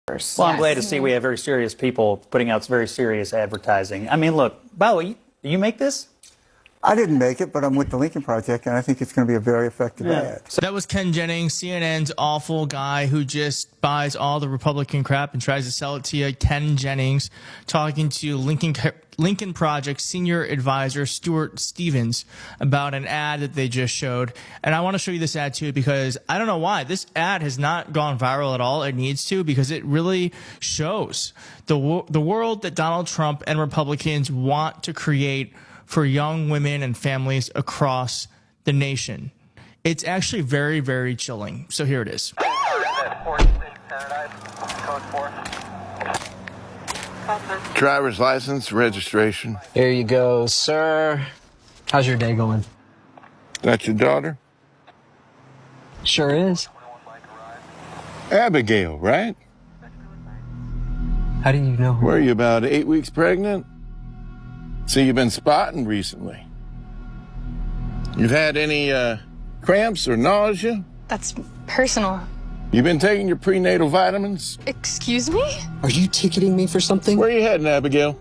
Well, I'm glad to see we have very serious people putting out very serious advertising. I mean, look, by the way, do you make this? I didn't make it, but I'm with the Lincoln Project, and I think it's going to be a very effective ad. So that was Ken Jennings, CNN's awful guy who just buys all the Republican crap and tries to sell it to you. Ken Jennings talking to Lincoln Project senior advisor Stuart Stevens about an ad that they just showed. And I want to show you this ad too, because I don't know why this ad has not gone viral at all. It needs to, because it really shows the world that Donald Trump and Republicans want to create for young women and families across the nation. It's actually very, very chilling. So here it is. Driver's license, registration. Here you go, sir. How's your day going? That's your daughter? Sure is. Abigail, right? How do you know her? Were you about 8 weeks pregnant? So you've been spotting recently. You've had any cramps or nausea? That's personal. You've been taking your prenatal vitamins? Excuse me? Are you ticketing me for something? Where are you heading, Abigail?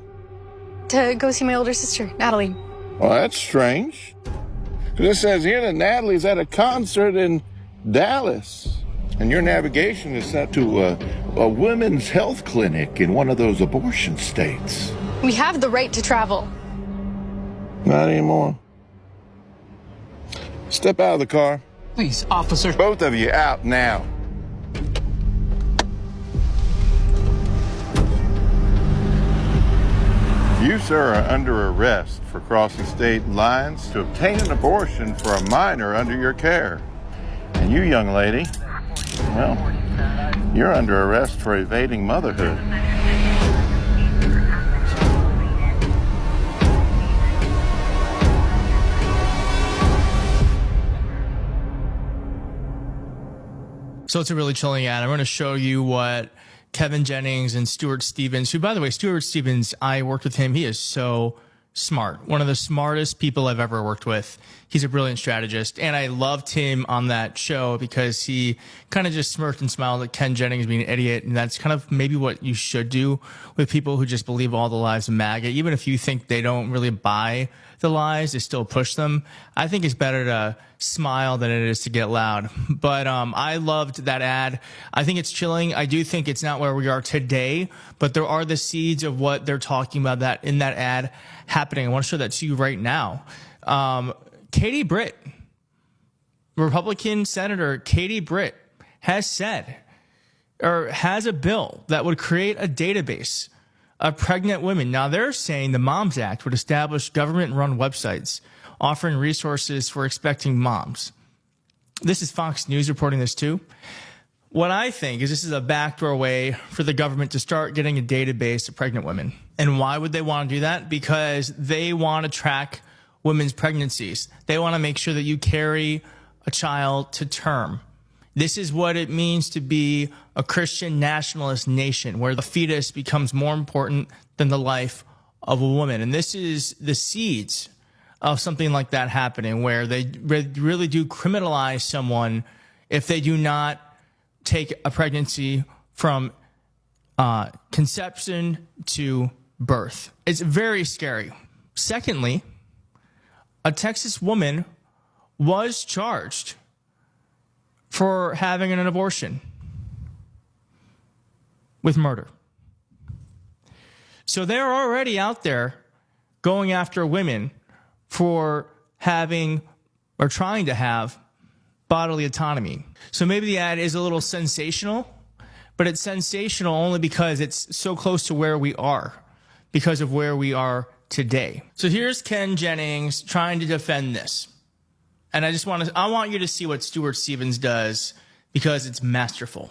To go see my older sister, Natalie. Well, that's strange. 'Cause it says here that Natalie's at a concert in Dallas. And your navigation is set to a women's health clinic in one of those abortion states. We have the right to travel. Not anymore. Step out of the car. Please, officer. Both of you out now. You, sir, are under arrest for crossing state lines to obtain an abortion for a minor under your care. And you, young lady, well, you're under arrest for evading motherhood. So it's a really chilling ad. I'm going to show you what Kevin Jennings and Stuart Stevens, who, by the way, Stuart Stevens, I worked with him. He is so smart. One of the smartest people I've ever worked with. He's a brilliant strategist. And I loved him on that show because he kind of just smirked and smiled at Ken Jennings being an idiot. And that's kind of maybe what you should do with people who just believe all the lies of MAGA. Even if you think they don't really buy the lies, they still push them. I think it's better to smile than it is to get loud. But I loved that ad. I think it's chilling. I do think it's not where we are today, but there are the seeds of what they're talking about that in that ad happening. I want to show that to you right now. Katie Britt, Republican Senator Katie Britt, has said, or has a bill that would create a database of pregnant women. Now, they're saying the Moms Act would establish government-run websites offering resources for expecting moms. This is Fox News reporting this too. What I think is this is a backdoor way for the government to start getting a database of pregnant women. And why would they want to do that? Because they want to track women's pregnancies. They want to make sure that you carry a child to term. This is what it means to be a Christian nationalist nation, where the fetus becomes more important than the life of a woman. And this is the seeds of something like that happening, where they really do criminalize someone if they do not take a pregnancy from conception to birth. It's very scary. Secondly, a Texas woman was charged for having an abortion with murder. So they're already out there going after women for having or trying to have bodily autonomy. So maybe the ad is a little sensational, but it's sensational only because it's so close to where we are, because of where we are today. So here's Ken Jennings trying to defend this. And I want you to see what Stuart Stevens does, because it's masterful.